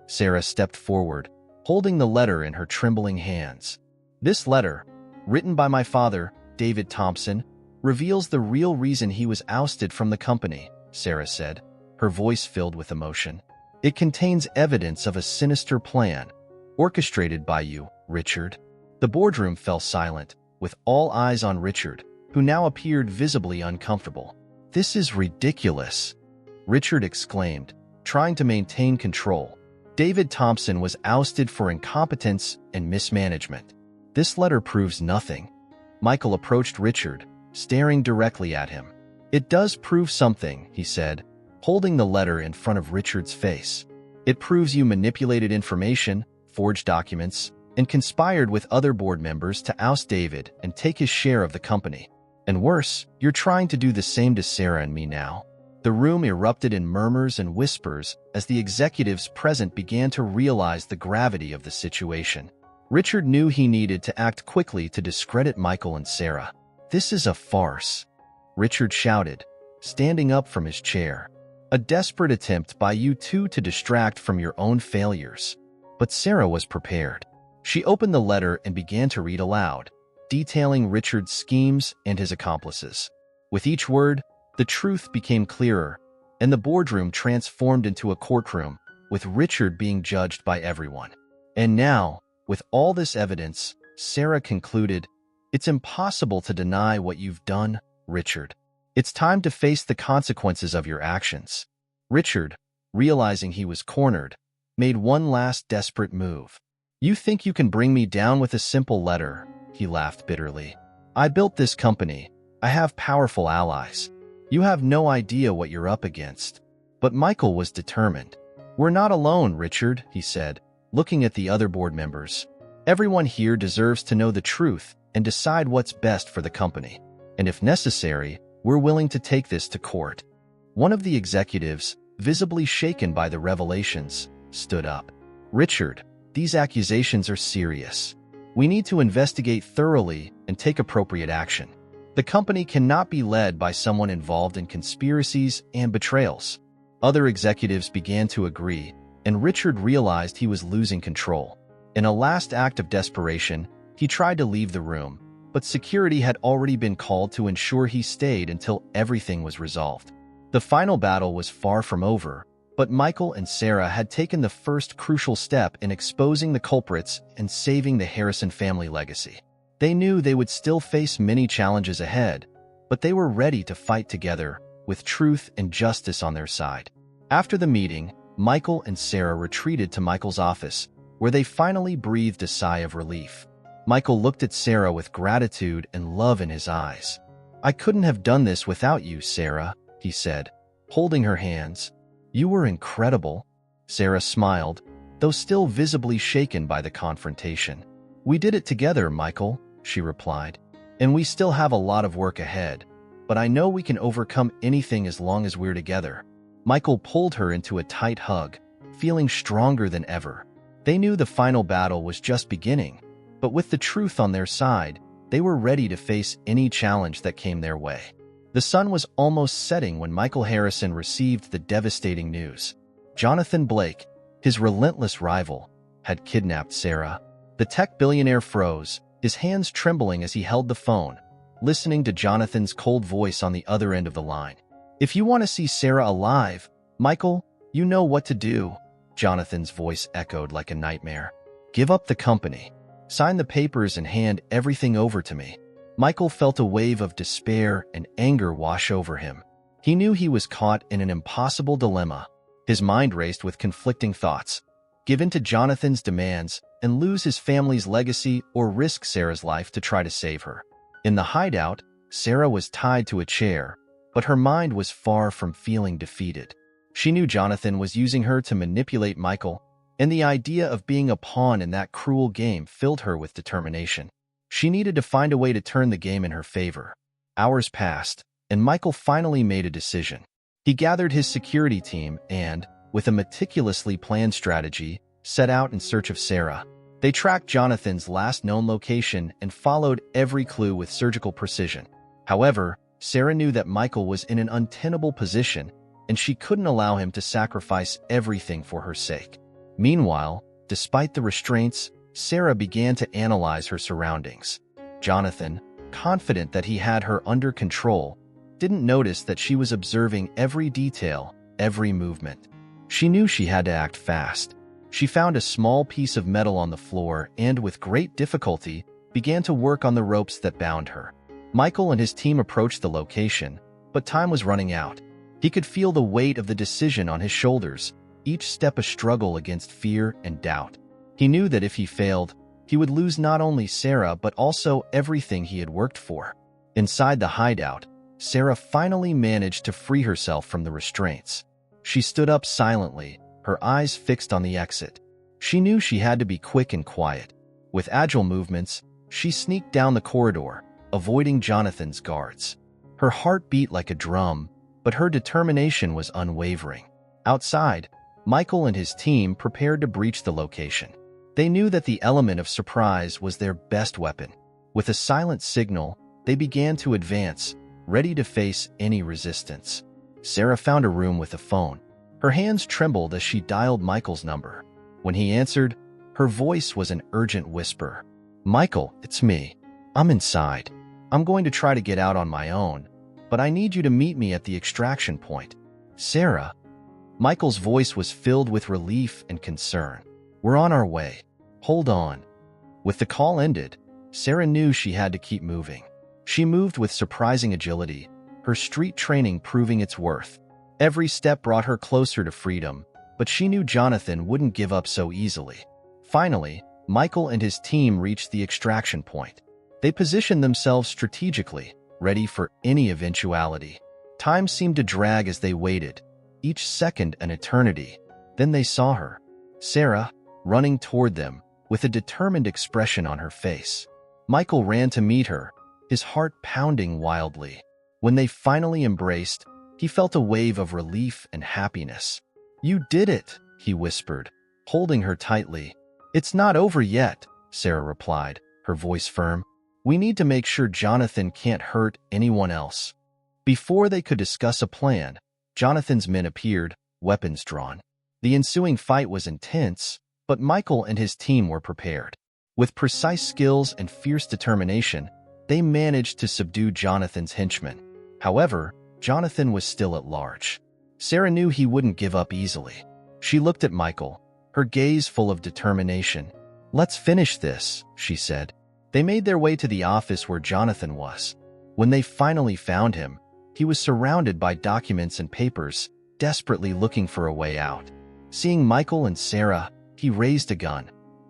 Sarah stepped forward, holding the letter in her trembling hands. "This letter, written by my father, David Thompson, reveals the real reason he was ousted from the company," Sarah said, her voice filled with emotion. "It contains evidence of a sinister plan, orchestrated by you, Richard." The boardroom fell silent, with all eyes on Richard, who now appeared visibly uncomfortable. "This is ridiculous," Richard exclaimed, trying to maintain control. "David Thompson was ousted for incompetence and mismanagement. This letter proves nothing." Michael approached Richard, staring directly at him. "It does prove something," he said, holding the letter in front of Richard's face. "It proves you manipulated information, forged documents, and conspired with other board members to oust David and take his share of the company. And worse, you're trying to do the same to Sarah and me now." The room erupted in murmurs and whispers as the executives present began to realize the gravity of the situation. Richard knew he needed to act quickly to discredit Michael and Sarah. "This is a farce," Richard shouted, standing up from his chair. "A desperate attempt by you two to distract from your own failures." But Sarah was prepared. She opened the letter and began to read aloud, detailing Richard's schemes and his accomplices. With each word, the truth became clearer, and the boardroom transformed into a courtroom, with Richard being judged by everyone. And now, with all this evidence, Sarah concluded, "It's impossible to deny what you've done, Richard. It's time to face the consequences of your actions." Richard, realizing he was cornered, made one last desperate move. "You think you can bring me down with a simple letter?" he laughed bitterly. "I built this company. I have powerful allies. You have no idea what you're up against." But Michael was determined. "We're not alone, Richard," he said, looking at the other board members. "Everyone here deserves to know the truth and decide what's best for the company. And if necessary, we're willing to take this to court." One of the executives, visibly shaken by the revelations, stood up. "Richard, these accusations are serious. We need to investigate thoroughly and take appropriate action. The company cannot be led by someone involved in conspiracies and betrayals." Other executives began to agree, and Richard realized he was losing control. In a last act of desperation, he tried to leave the room, but security had already been called to ensure he stayed until everything was resolved. The final battle was far from over, but Michael and Sarah had taken the first crucial step in exposing the culprits and saving the Harrison family legacy. They knew they would still face many challenges ahead, but they were ready to fight together, with truth and justice on their side. After the meeting, Michael and Sarah retreated to Michael's office, where they finally breathed a sigh of relief. Michael looked at Sarah with gratitude and love in his eyes. "I couldn't have done this without you, Sarah," he said, holding her hands. "You were incredible." Sarah smiled, though still visibly shaken by the confrontation. "We did it together, Michael," she replied, "and we still have a lot of work ahead, but I know we can overcome anything as long as we're together." Michael pulled her into a tight hug, feeling stronger than ever. They knew the final battle was just beginning, but with the truth on their side, they were ready to face any challenge that came their way. The sun was almost setting when Michael Harrison received the devastating news. Jonathan Blake, his relentless rival, had kidnapped Sarah. The tech billionaire froze, his hands trembling as he held the phone, listening to Jonathan's cold voice on the other end of the line. "If you want to see Sarah alive, Michael, you know what to do." Jonathan's voice echoed like a nightmare. "Give up the company. Sign the papers and hand everything over to me." Michael felt a wave of despair and anger wash over him. He knew he was caught in an impossible dilemma. His mind raced with conflicting thoughts. Give in to Jonathan's demands and lose his family's legacy, or risk Sarah's life to try to save her. In the hideout, Sarah was tied to a chair, but her mind was far from feeling defeated. She knew Jonathan was using her to manipulate Michael, and the idea of being a pawn in that cruel game filled her with determination. She needed to find a way to turn the game in her favor. Hours passed, and Michael finally made a decision. He gathered his security team and, with a meticulously planned strategy, set out in search of Sarah. They tracked Jonathan's last known location and followed every clue with surgical precision. However, Sarah knew that Michael was in an untenable position, and she couldn't allow him to sacrifice everything for her sake. Meanwhile, despite the restraints, Sarah began to analyze her surroundings. Jonathan, confident that he had her under control, didn't notice that she was observing every detail, every movement. She knew she had to act fast. She found a small piece of metal on the floor and, with great difficulty, began to work on the ropes that bound her. Michael and his team approached the location, but time was running out. He could feel the weight of the decision on his shoulders, each step a struggle against fear and doubt. He knew that if he failed, he would lose not only Sarah but also everything he had worked for. Inside the hideout, Sarah finally managed to free herself from the restraints. She stood up silently, her eyes fixed on the exit. She knew she had to be quick and quiet. With agile movements, she sneaked down the corridor, avoiding Jonathan's guards. Her heart beat like a drum, but her determination was unwavering. Outside, Michael and his team prepared to breach the location. They knew that the element of surprise was their best weapon. With a silent signal, they began to advance, ready to face any resistance. Sarah found a room with a phone. Her hands trembled as she dialed Michael's number. When he answered, her voice was an urgent whisper. "Michael, it's me. I'm inside. I'm going to try to get out on my own, but I need you to meet me at the extraction point." "Sarah?" Michael's voice was filled with relief and concern. "We're on our way. Hold on." With the call ended, Sarah knew she had to keep moving. She moved with surprising agility, her street training proving its worth. Every step brought her closer to freedom, but she knew Jonathan wouldn't give up so easily. Finally, Michael and his team reached the extraction point. They positioned themselves strategically, ready for any eventuality. Time seemed to drag as they waited, each second an eternity. Then they saw her, Sarah, running toward them, with a determined expression on her face. Michael ran to meet her, his heart pounding wildly. When they finally embraced, he felt a wave of relief and happiness. "You did it," he whispered, holding her tightly. "It's not over yet," Sarah replied, her voice firm. "We need to make sure Jonathan can't hurt anyone else." Before they could discuss a plan, Jonathan's men appeared, weapons drawn. The ensuing fight was intense, but Michael and his team were prepared. With precise skills and fierce determination, they managed to subdue Jonathan's henchmen. However, Jonathan was still at large. Sarah knew he wouldn't give up easily. She looked at Michael, her gaze full of determination. "Let's finish this," she said. They made their way to the office where Jonathan was. When they finally found him, he was surrounded by documents and papers, desperately looking for a way out. Seeing Michael and Sarah, he raised a gun,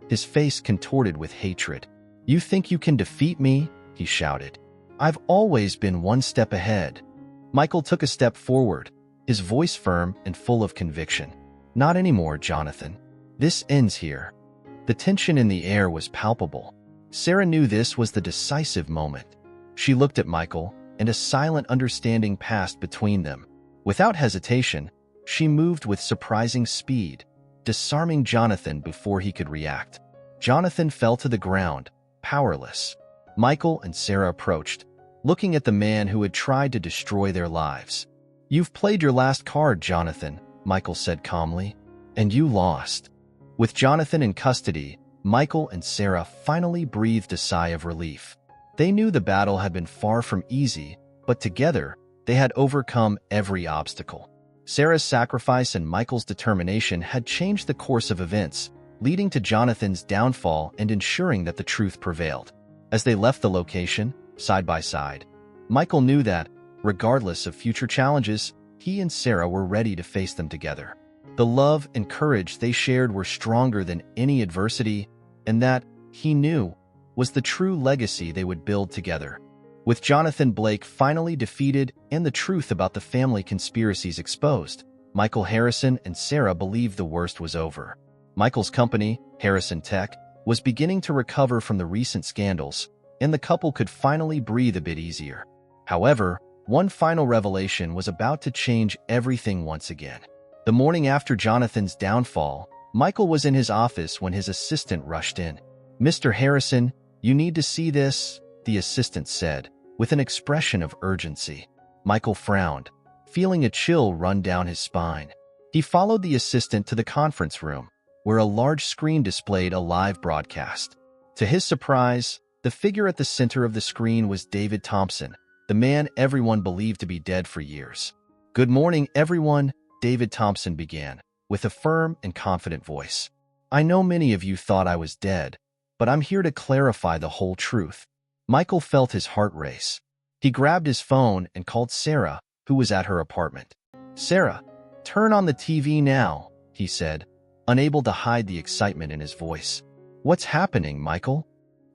his face contorted with hatred. "You think you can defeat me?" he shouted. "I've always been one step ahead." Michael took a step forward, his voice firm and full of conviction. "Not anymore, Jonathan. This ends here." The tension in the air was palpable. Sarah knew this was the decisive moment. She looked at Michael, and a silent understanding passed between them. Without hesitation, she moved with surprising speed, disarming Jonathan before he could react. Jonathan fell to the ground, powerless. Michael and Sarah approached, looking at the man who had tried to destroy their lives. "You've played your last card, Jonathan," Michael said calmly, "and you lost." With Jonathan in custody, Michael and Sarah finally breathed a sigh of relief. They knew the battle had been far from easy, but together, they had overcome every obstacle. Sarah's sacrifice and Michael's determination had changed the course of events, leading to Jonathan's downfall and ensuring that the truth prevailed. As they left the location, side by side, Michael knew that, regardless of future challenges, he and Sarah were ready to face them together. The love and courage they shared were stronger than any adversity, and that, he knew, was the true legacy they would build together. With Jonathan Blake finally defeated and the truth about the family conspiracies exposed, Michael Harrison and Sarah believed the worst was over. Michael's company, Harrison Tech, was beginning to recover from the recent scandals, and the couple could finally breathe a bit easier. However, one final revelation was about to change everything once again. The morning after Jonathan's downfall, Michael was in his office when his assistant rushed in. "Mr. Harrison, you need to see this," the assistant said, with an expression of urgency. Michael frowned, feeling a chill run down his spine. He followed the assistant to the conference room, where a large screen displayed a live broadcast. To his surprise, the figure at the center of the screen was David Thompson, the the man everyone believed to be dead for years. "Good morning, everyone," David Thompson began, with a firm and confident voice. "I know many of you thought I was dead, but I'm here to clarify the whole truth." Michael felt his heart race. He grabbed his phone and called Sarah, who was at her apartment. "Sarah, turn on the TV now," he said, unable to hide the excitement in his voice. "What's happening, Michael?"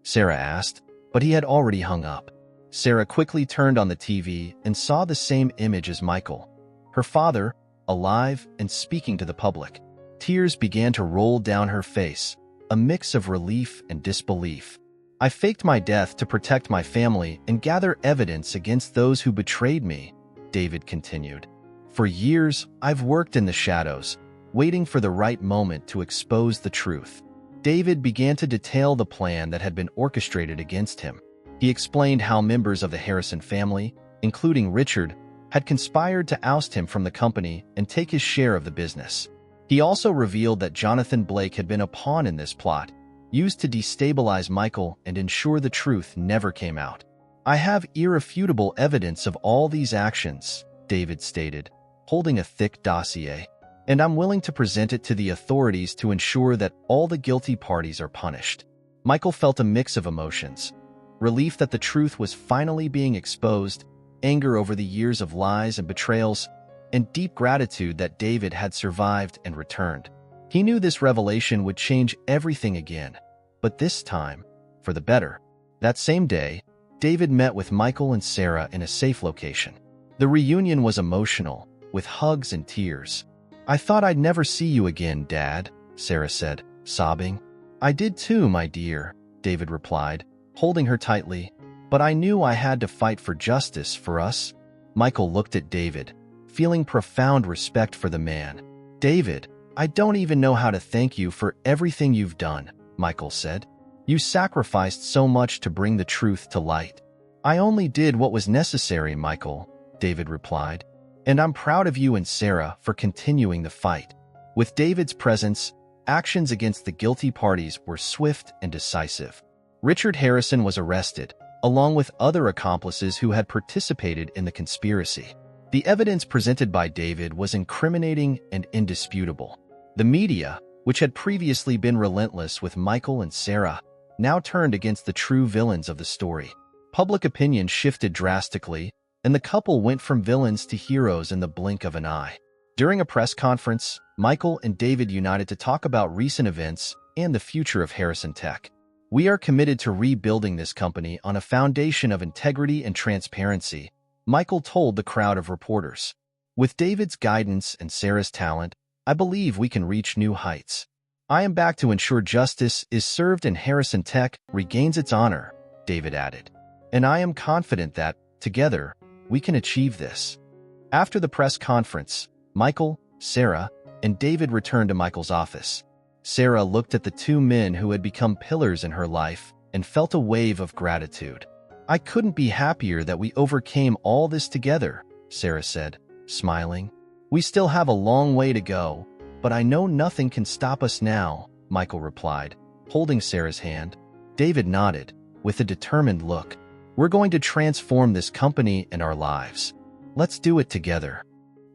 Sarah asked, but he had already hung up. Sarah quickly turned on the TV and saw the same image as Michael. Her father, alive and speaking to the public. Tears began to roll down her face, a mix of relief and disbelief. "I faked my death to protect my family and gather evidence against those who betrayed me," David continued. "For years, I've worked in the shadows, waiting for the right moment to expose the truth." David began to detail the plan that had been orchestrated against him. He explained how members of the Harrison family, including Richard, had conspired to oust him from the company and take his share of the business. He also revealed that Jonathan Blake had been a pawn in this plot, used to destabilize Michael and ensure the truth never came out. "I have irrefutable evidence of all these actions," David stated, holding a thick dossier, "and I'm willing to present it to the authorities to ensure that all the guilty parties are punished." Michael felt a mix of emotions: relief that the truth was finally being exposed, anger over the years of lies and betrayals, and deep gratitude that David had survived and returned. He knew this revelation would change everything again, but this time, for the better. That same day, David met with Michael and Sarah in a safe location. The reunion was emotional, with hugs and tears. "I thought I'd never see you again, Dad," Sarah said, sobbing. "I did too, my dear," David replied, holding her tightly. "But I knew I had to fight for justice for us." Michael looked at David, feeling profound respect for the man. "David, I don't even know how to thank you for everything you've done," Michael said. "You sacrificed so much to bring the truth to light." "I only did what was necessary, Michael," David replied. "And I'm proud of you and Sarah for continuing the fight." With David's presence, actions against the guilty parties were swift and decisive. Richard Harrison was arrested, along with other accomplices who had participated in the conspiracy. The evidence presented by David was incriminating and indisputable. The media, which had previously been relentless with Michael and Sarah, now turned against the true villains of the story. Public opinion shifted drastically, and the couple went from villains to heroes in the blink of an eye. During a press conference, Michael and David united to talk about recent events and the future of Harrison Tech. "We are committed to rebuilding this company on a foundation of integrity and transparency," Michael told the crowd of reporters. "With David's guidance and Sarah's talent, I believe we can reach new heights. I am back to ensure justice is served and Harrison Tech regains its honor," David added. "And I am confident that, together, we can achieve this." After the press conference, Michael, Sarah, and David returned to Michael's office. Sarah looked at the two men who had become pillars in her life and felt a wave of gratitude. "I couldn't be happier that we overcame all this together," Sarah said, smiling. "We still have a long way to go, but I know nothing can stop us now," Michael replied, holding Sarah's hand. David nodded, with a determined look. "We're going to transform this company and our lives. Let's do it together."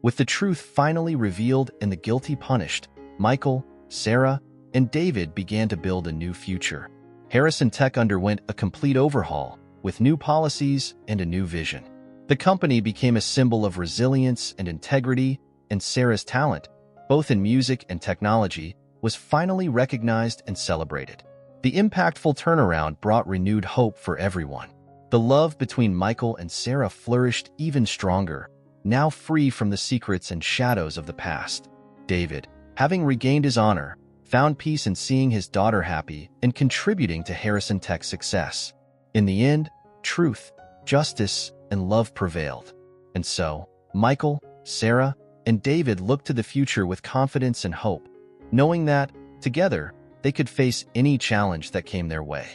With the truth finally revealed and the guilty punished, Michael, Sarah, and David began to build a new future. Harrison Tech underwent a complete overhaul, with new policies and a new vision. The company became a symbol of resilience and integrity, and Sarah's talent, both in music and technology, was finally recognized and celebrated. The impactful turnaround brought renewed hope for everyone. The love between Michael and Sarah flourished even stronger, now free from the secrets and shadows of the past. David, having regained his honor, found peace in seeing his daughter happy and contributing to Harrison Tech's success. In the end, truth, justice, and love prevailed. And so, Michael, Sarah, and David looked to the future with confidence and hope, knowing that, together, they could face any challenge that came their way.